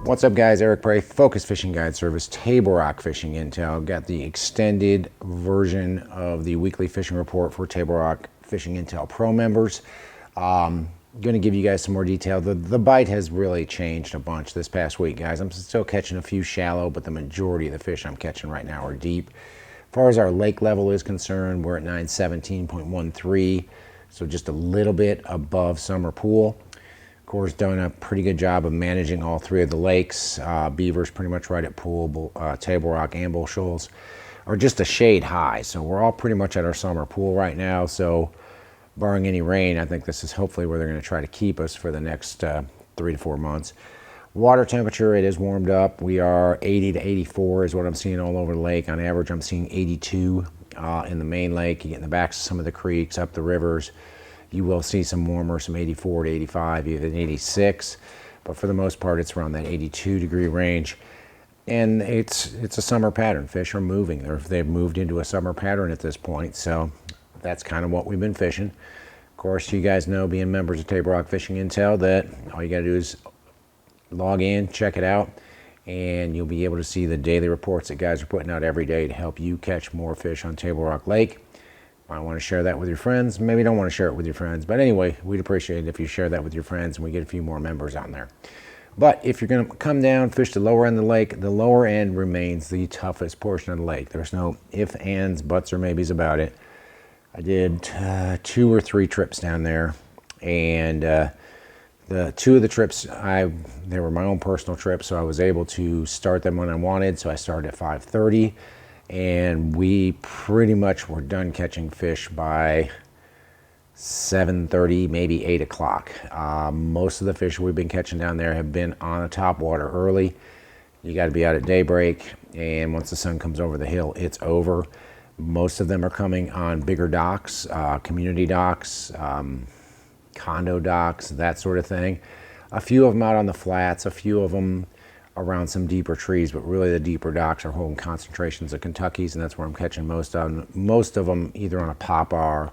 What's up, guys? Eric Prey, Focus Fishing Guide Service, Table Rock Fishing Intel. Got the extended version of the weekly fishing report for Table Rock Fishing Intel Pro members. Going to give you guys some more detail. The bite has really changed a bunch this past week, guys. I'm still catching a few shallow, but the majority of the fish I'm catching right now are deep. As far as our lake level is concerned, we're at 917.13, so just a little bit above summer pool. Of course, done a pretty good job of managing all three of the lakes. Beaver's pretty much right at pool. Table Rock and Bull Shoals are just a shade high. So we're all pretty much at our summer pool right now. So barring any rain, I think this is hopefully where they're going to try to keep us for the next 3 to 4 months. Water temperature, it is warmed up. We are 80 to 84 is what I'm seeing all over the lake. On average, I'm seeing 82 in the main lake. You get in the backs of some of the creeks, up the rivers. You will see some warmer, some 84 to 85, even 86. But for the most part, it's around that 82 degree range. And it's a summer pattern. Fish are moving. They've moved into a summer pattern at this point. So that's kind of what we've been fishing. Of course, you guys know, being members of Table Rock Fishing Intel, that all you got to do is log in, check it out, and you'll be able to see the daily reports that guys are putting out every day to help you catch more fish on Table Rock Lake. I want to share that with your friends. Maybe you don't want to share it with your friends. But anyway, we'd appreciate it if you share that with your friends and we get a few more members on there. But if you're going to come down, fish the lower end of the lake, the lower end remains the toughest portion of the lake. There's no ifs, ands, buts, or maybes about it. I did 2 or 3 trips down there. And the 2 of the trips, they were my own personal trips, so I was able to start them when I wanted. So I started at 5:30. And we pretty much were done catching fish by 7:30, maybe 8 o'clock. Most of the fish we've been catching down there have been on the top water early. You got to be out at daybreak, and once the sun comes over the hill, it's over. Most of them are coming on bigger docks, community docks, condo docks, that sort of thing. A few of them out on the flats, a few of them around some deeper trees, but really the deeper docks are holding concentrations of Kentuckys, and that's where I'm catching most of them. Most of them either on a popper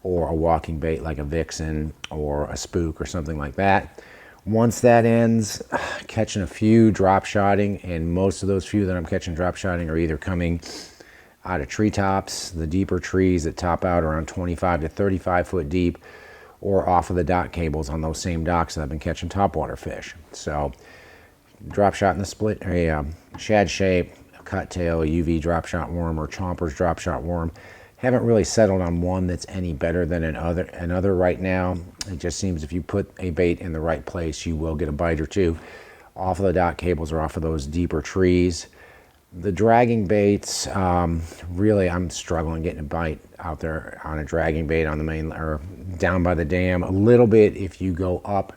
or a walking bait like a vixen or a spook or something like that. Once that ends, catching a few drop shotting, and most of those few that I'm catching drop shotting are either coming out of treetops, the deeper trees that top out around 25 to 35 foot deep, or off of the dock cables on those same docks that I've been catching topwater fish. So drop shot in the split, a shad shape, a cut tail, a UV drop shot worm, or Chomper's drop shot worm. Haven't really settled on one that's any better than another right now. It just seems if you put a bait in the right place, you will get a bite or two off of the dock cables or off of those deeper trees. The dragging baits, really I'm struggling getting a bite out there on a dragging bait on the main or down by the dam. A little bit if you go up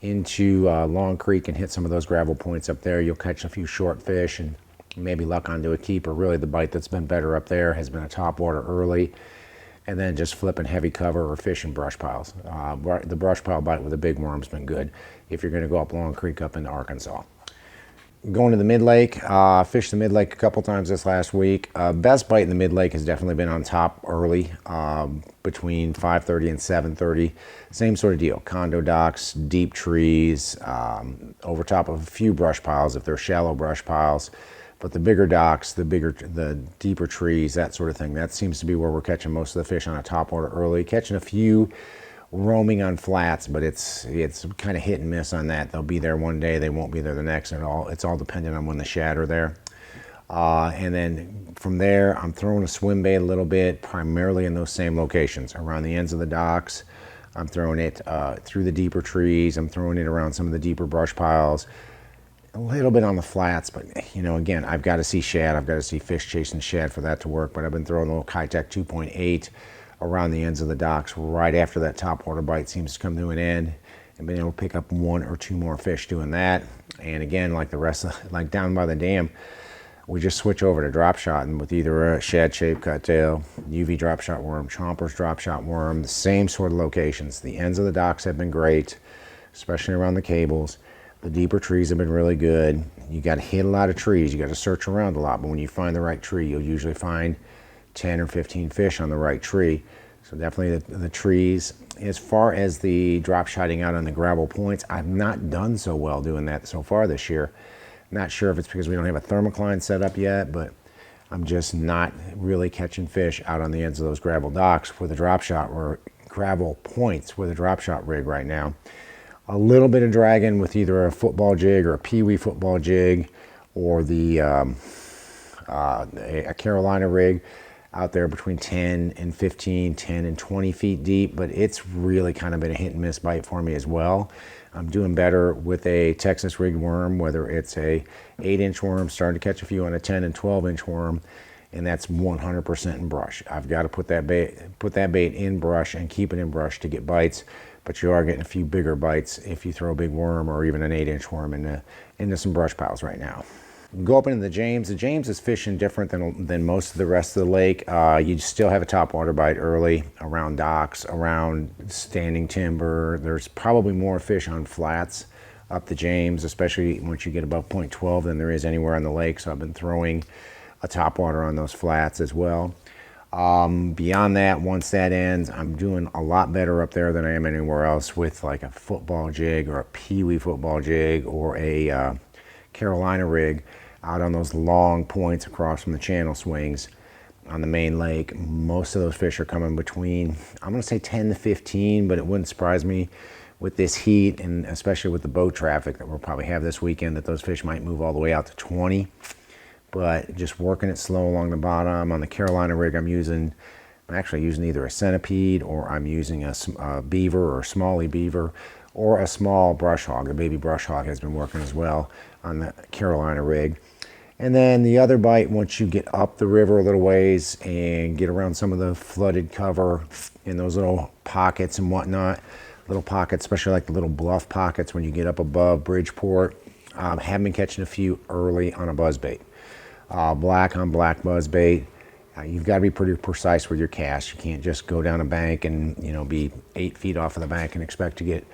into Long Creek and hit some of those gravel points up there, you'll catch a few short fish and maybe luck onto a keeper. Really the bite that's been better up there has been a topwater early, and then just flipping heavy cover or fishing brush piles. The brush pile bite with a big worm's been good if you're going to go up Long Creek up into Arkansas. Going to the mid-lake, fished the mid-lake a couple times this last week. Best bite in the mid-lake has definitely been on top early, between 5:30 and 7:30. Same sort of deal, condo docks, deep trees, over top of a few brush piles if they're shallow brush piles. But the bigger docks, the deeper trees, that sort of thing, that seems to be where we're catching most of the fish on a topwater early. Catching a few roaming on flats, but it's kind of hit and miss on that. They'll be there one day, they won't be there the next at all. It's all dependent on when the shad are there. And then from there, I'm throwing a swim bait a little bit, primarily in those same locations, around the ends of the docks. I'm throwing it through the deeper trees. I'm throwing it around some of the deeper brush piles. A little bit on the flats, but you know, again, I've got to see shad. I've got to see fish chasing shad for that to work. But I've been throwing a little Kitech 2.8 around the ends of the docks right after that topwater bite seems to come to an end, and been able to pick up 1 or 2 more fish doing that. And again, like the rest of, like down by the dam, we just switch over to drop shotting with either a shad shaped cut tail, UV drop shot worm, Chomper's drop shot worm, the same sort of locations. The ends of the docks have been great, especially around the cables. The deeper trees have been really good. You got to hit a lot of trees. You got to search around a lot, but when you find the right tree, you'll usually find 10 or 15 fish on the right tree. So definitely the trees. As far as the drop shotting out on the gravel points, I've not done so well doing that so far this year. Not sure if it's because we don't have a thermocline set up yet, but I'm just not really catching fish out on the ends of those gravel docks with a drop shot or gravel points with a drop shot rig right now. A little bit of dragging with either a football jig or a peewee football jig or a Carolina rig out there between 10 and 15, 10 and 20 feet deep, but it's really kind of been a hit and miss bite for me as well. I'm doing better with a Texas rigged worm, whether it's a 8-inch worm, starting to catch a few on a 10 and 12-inch worm, and that's 100% in brush. I've got to put that bait in brush and keep it in brush to get bites, but you are getting a few bigger bites if you throw a big worm or even an 8-inch worm into some brush piles right now. Go up into the James. The James is fishing different than most of the rest of the lake. You still have a topwater bite early around docks, around standing timber. There's probably more fish on flats up the James, especially once you get above 0.12 than there is anywhere on the lake. So I've been throwing a topwater on those flats as well. Beyond that, once that ends, I'm doing a lot better up there than I am anywhere else with like a football jig or a peewee football jig or a Carolina rig out on those long points across from the channel swings on the main lake. Most of those fish are coming between, I'm going to say 10 to 15, but it wouldn't surprise me with this heat and especially with the boat traffic that we'll probably have this weekend that those fish might move all the way out to 20. But just working it slow along the bottom. On the Carolina rig, I'm actually using either a centipede or I'm using a beaver or a smallie beaver or a small brush hog. A baby brush hog has been working as well on the Carolina rig. And then the other bite, once you get up the river a little ways and get around some of the flooded cover in those little pockets and whatnot, little pockets, especially like the little bluff pockets when you get up above Bridgeport, have been catching a few early on a buzzbait. Black on black buzzbait. You've got to be pretty precise with your cast. You can't just go down a bank and be 8 feet off of the bank and expect to get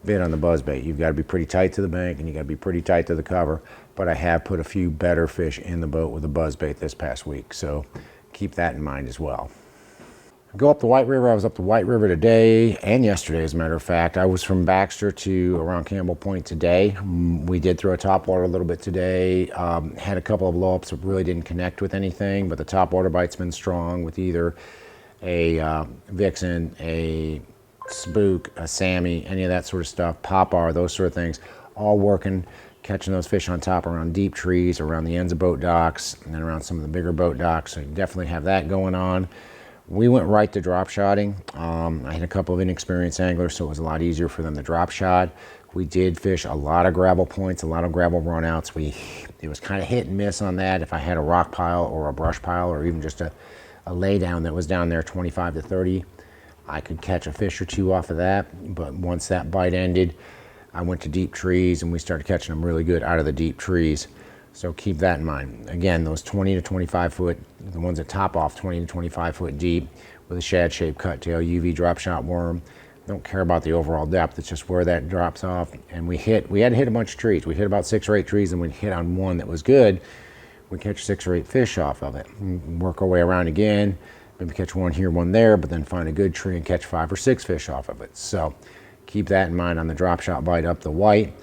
bit on the buzzbait. You've got to be pretty tight to the bank and you got to be pretty tight to the cover. But I have put a few better fish in the boat with a buzzbait this past week, so keep that in mind as well. Go up the White River. I was up the White River today and yesterday, as a matter of fact. I was from Baxter to around Campbell Point today. We did throw a topwater a little bit today. Had a couple of blow-ups that really didn't connect with anything, but the topwater bite's been strong with either a vixen, a spook, a Sammy, any of that sort of stuff, popar, those sort of things, all working, catching those fish on top around deep trees, around the ends of boat docks, and then around some of the bigger boat docks. So you definitely have that going on. We went right to drop shotting. I had a couple of inexperienced anglers, so it was a lot easier for them to drop shot. We did fish a lot of gravel points, a lot of gravel runouts. It was kind of hit and miss on that. If I had a rock pile or a brush pile or even just a lay down that was down there 25 to 30, I could catch a fish or two off of that. But once that bite ended, I went to deep trees and we started catching them really good out of the deep trees. So keep that in mind. Again, those 20 to 25 foot, the ones that top off 20 to 25 foot deep with a shad-shaped cut tail UV drop shot worm. Don't care about the overall depth. It's just where that drops off. And we had to hit a bunch of trees. We hit about 6 or 8 trees and we hit on one that was good. We catch 6 or 8 fish off of it. Work our way around again. Maybe catch one here, one there, but then find a good tree and catch 5 or 6 fish off of it. So keep that in mind on the drop shot bite up the White.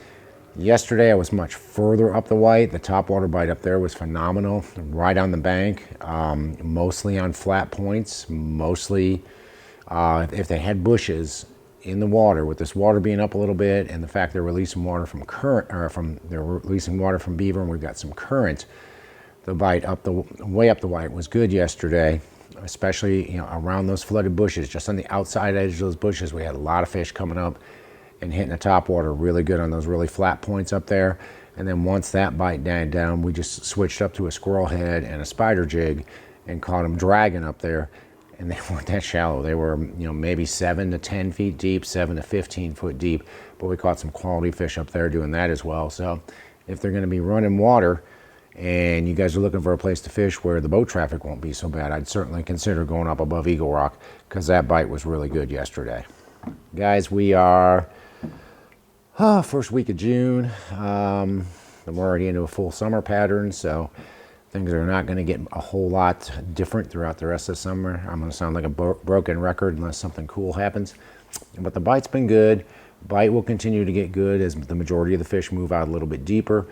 Yesterday I was much further up the White. The topwater bite up there was phenomenal, right on the bank, mostly on flat points, mostly if they had bushes in the water, with this water being up a little bit and the fact they're releasing water from current, or they're releasing water from beaver and we've got some current, the bite up the way up the White was good yesterday, especially around those flooded bushes, just on the outside edge of those bushes. We had a lot of fish coming up and hitting the topwater really good on those really flat points up there. And then once that bite died down, we just switched up to a squirrel head and a spider jig and caught them dragging up there. And they weren't that shallow. They were, maybe 7 to 10 feet deep, 7 to 15 foot deep. But we caught some quality fish up there doing that as well. So if they're going to be running water and you guys are looking for a place to fish where the boat traffic won't be so bad, I'd certainly consider going up above Eagle Rock because that bite was really good yesterday. Guys, we are first week of June. And we're already into a full summer pattern, so Things are not going to get a whole lot different throughout the rest of the summer. I'm going to sound like a broken record unless something cool happens. But the bite's been good. Bite will continue to get good as the majority of the fish move out a little bit deeper.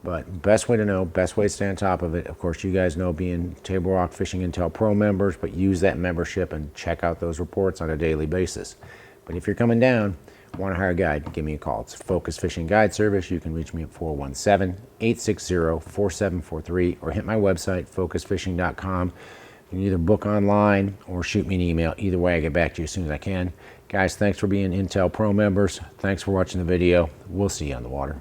But best way to know, best way to stay on top of it, of course, you guys know being Table Rock Fishing Intel Pro members, but use that membership and check out those reports on a daily basis. But if you're coming down, want to hire a guide, give me a call. It's Focus Fishing Guide Service. You can reach me at 417-860-4743 or hit my website, focusfishing.com. You can either book online or shoot me an email. Either way, I get back to you as soon as I can. Guys, thanks for being Intel Pro members. Thanks for watching the video. We'll see you on the water.